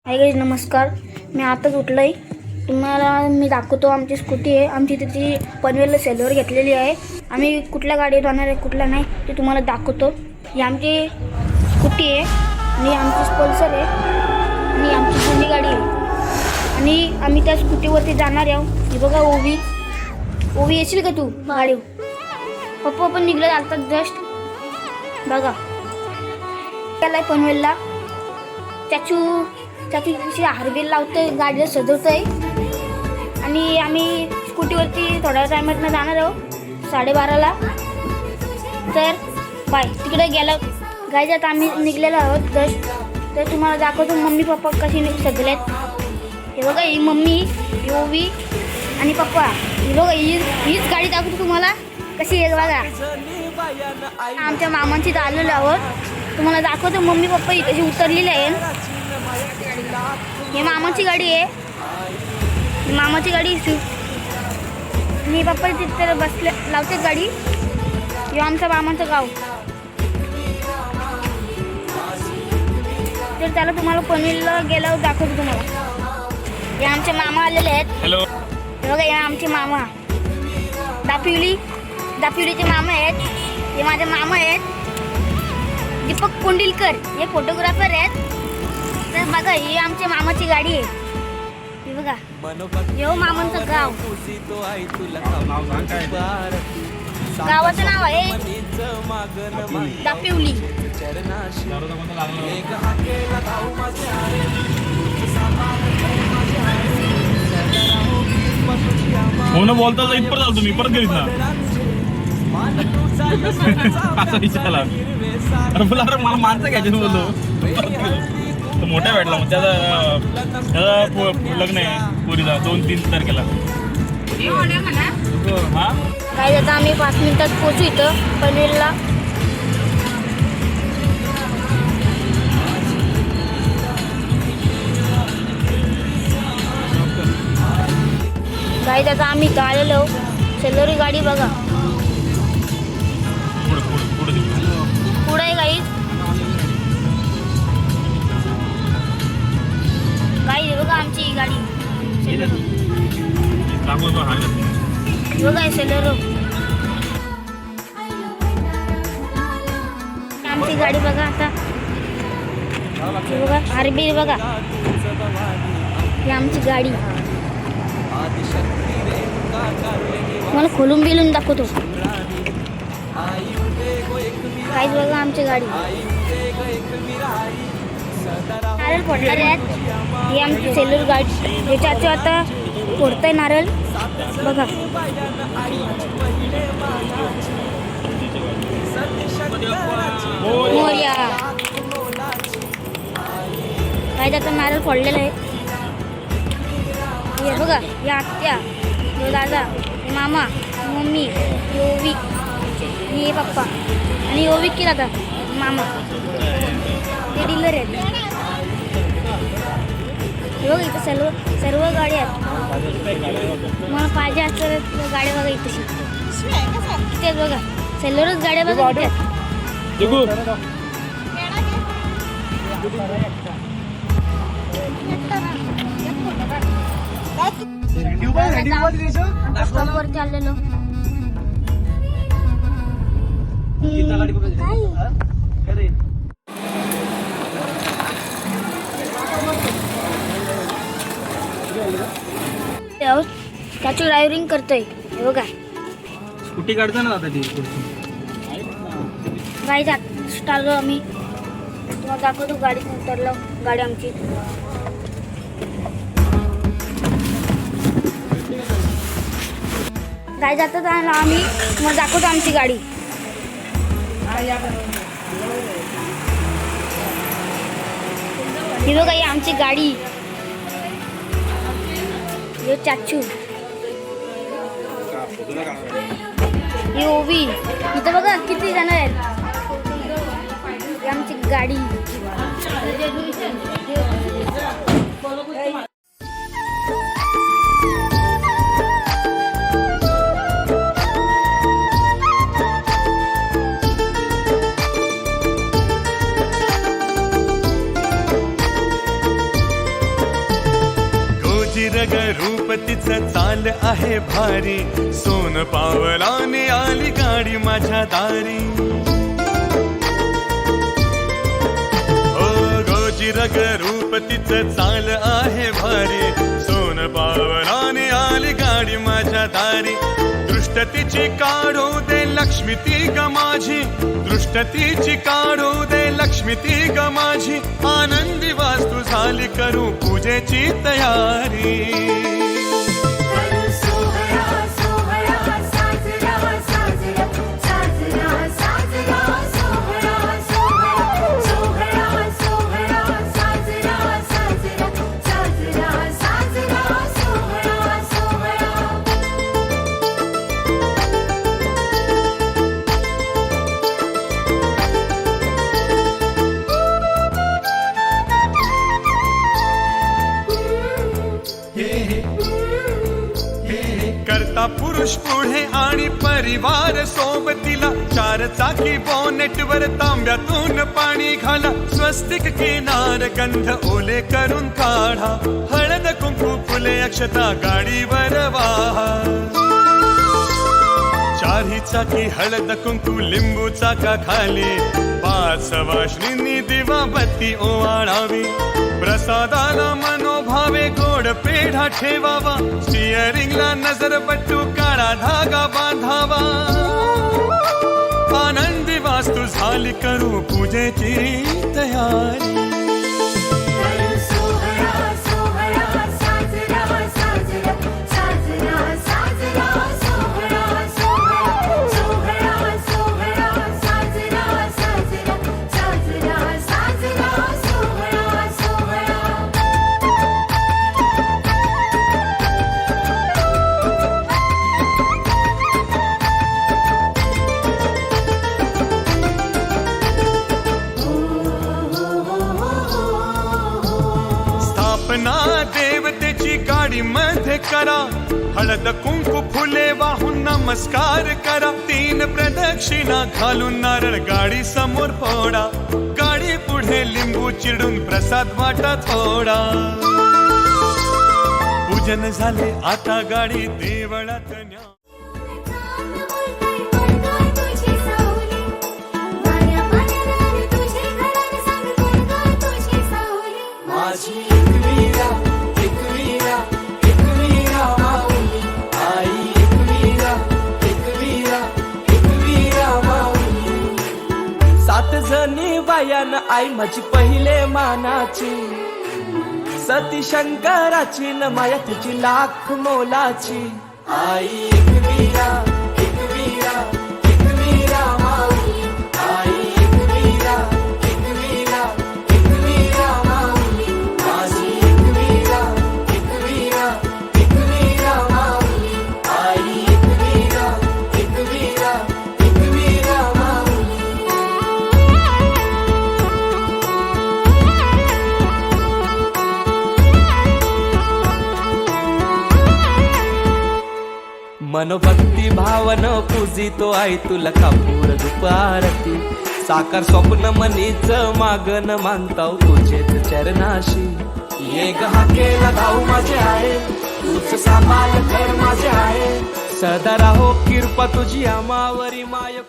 Hi guys, नमस्कार. मी आताच उठलो आहे. तुम्हाला मी दाखवतो. आमची स्कूटी आहे. आमची तिथे पनवेलला सेलवर घेतलेली आहे. आम्ही कुठल्या गाडीत जाणार आहे कुठल्या नाही ते तुम्हाला दाखवतो. ही आमची स्कूटी आहे आणि आमची पल्सर आहे आणि आमची जुनी गाडी आहे आणि आम्ही त्या स्कूटीवरती जाणार आहोत. ही बघा ओवी येशील का तू गाडी? पप्पा पण निघले आता जस्ट. बघा त्याला पनवेलला चाचू दिवशी हारबील लावतोय, गाडीला सजवतोय आणि आम्ही स्कूटीवरती थोड्या टायमात जाणार आहोत 12:30ला. तर बाय. तिकडे गेलं गाईज. आता आम्ही निघलेलो आहोत जस्ट. तर तुम्हाला दाखवतो मम्मी पप्पा कशी सजलेत. हे बघा, ही मम्मी, ही ओवी आणि पप्पा. ही बघा, हीच गाडी दाखवतो तुम्हाला कशी आहे बघा. आमच्या मामांची आलेलो आहोत. तुम्हाला दाखवतो मम्मी पप्पा ही कशी उतरलेली आहे. ही मामाची गाडी आहे. मामाची गाडी मी पप्पा तिथे बसले लावते गाडी. हे आमच्या मामाचं गाव. तर त्याला तुम्हाला पनवेलला गेल्यावर दाखवतो तुम्हाला. हे आमचे मामा आलेले आहेत. हॅलो. हे बघा, हे आमचे मामा दापिवलीचे मामा आहेत. हे माझे मामा आहेत दीपक कोंडिलकर. हे फोटोग्राफर आहेत. तर बघा, ही आमच्या मामाची गाडी आहे. ही बघा, हे मामांचं गाव. गावाचं नाव आहे दापिवली. हो ना, बोलता जाईल परत आलो तुम्ही परत गेलीत ना. असा विचारला. अरे बोला, अरे मला माणसं घ्यायचे बोलतो. मोठ्या भेटला मग त्याचा लग्न आहे पुरीला 2-3 तारखेला. हा काय आता आम्ही 5 मिनिटात पोहोचू इथं पनवेलला. गाईज आता आम्ही आलेलो. सेलरी गाडी बघा पुढे आहे गाईज. गाईज बघा, आमची ही गाडी बघा, सेलर आमची गाडी बघा. आता बघा आरबी बघा, ही आमची गाडी. मला खोलून बिलून दाखवतो. काहीच बघा आमची गाडी. नारळ फोडणारे आहेत. ही आमची सेलर गाडी. ह्याच्या आता फोडतंय नारळ बघा. मोरया. काय आता नारळ फोडलेलं आहे. हे बघा, या आत्या, हे दादा, हे मामा, मम्मी, हे ओवी, हे पप्पा आणि ओवी केला आता मामा. हे डीलर आहेत. हे बघा, इथं सर्व गाडी आहेत. मला पाहिजे असं गाड्या बघा इथे. इथेच बघा, सेलरच गाड्या बघा इथे. वरती आलेलो. त्याची ड्रायव्हिंग करतोय. हे बघा, स्कूटी काढता ना आता ती. गाडी स्टारलो आम्ही. तुम्हाला दाखवतो गाडी उतरलो. गाडी आमची गाडी जातात आम्ही. तुम्हाला दाखवतो आमची गाडी. ही बघा, ही आमची गाडी. हे चाचू, ही ओवी. इथं बघा किती जण आहेत. ही आमची गाडी. रग रूप तिचं चाल आहे भारी, सोन पावलाने आली गाडी माझ्या दारी. ओ रोजी रग रूप तिचं चाल आहे भारी, सोन पावलाने आली गाडी माझ्या दारी. दृष्ट तिची काढू दे लक्ष्मी ती ग माझी, दृष्ट तिची काढू दे लक्ष्मी ती ग माझी. आनंदी वास्तू झाली करू पूजेची तयारी. करता पुरुष पुढे आणि परिवार सोबतीला, चार चाकी बोनेटवर तांब्यातून पाणी घाला. स्वस्तिक किनार गंध ओले करून काढा, हळद कुंकू फुले अक्षता गाडीवर वाहा. चारही चाकी हळद कुंकू लिंबू चाका खाली, 5 वाजनींनी दिवा बत्ती ओवाळावी. प्रसादाला मनोभावे गोड पेढा ठेवावा, स्टिअरिंगला नजर बट्टू काळा धागा बांधावा. आनंदी वास्तू झाली करू पूजेची तयारी. स्थापना देवतेची गाडी मध्ये करा, हळद कुंकू फुले वाहून नमस्कार करा. 3 प्रदक्षिणा घालून नारळ गाडी समोर फोडा, गाडी पुढे लिंबू चिरडून प्रसाद वाटा थोडा. पूजन झाले आता गाडी देवळात न्या. जणी बायान आई माझी पहिले मानाची, सती शंकराची न माया तुझी लाख मोलाची. आई एकवीरा एकवीरा एकवीरा माऊली, आई एकवीरा एकवीरा एकवीरा माऊली. माझी एकवीरा एकवीरा एकवीरा माऊली, आई एकवीरा एकवीरा एकवीरा माऊली. मनोभक्ती भावन पूजितो आई तुला कापूर दुपारती. साकार स्वप्न मनीच मागन मानताव तुझेच चरणाशी. ये गहा केला धाऊ माझे आहे, तूच सांभाळ घर माझे आहे. सदा राहो कृपा तुझी आमावरी माय.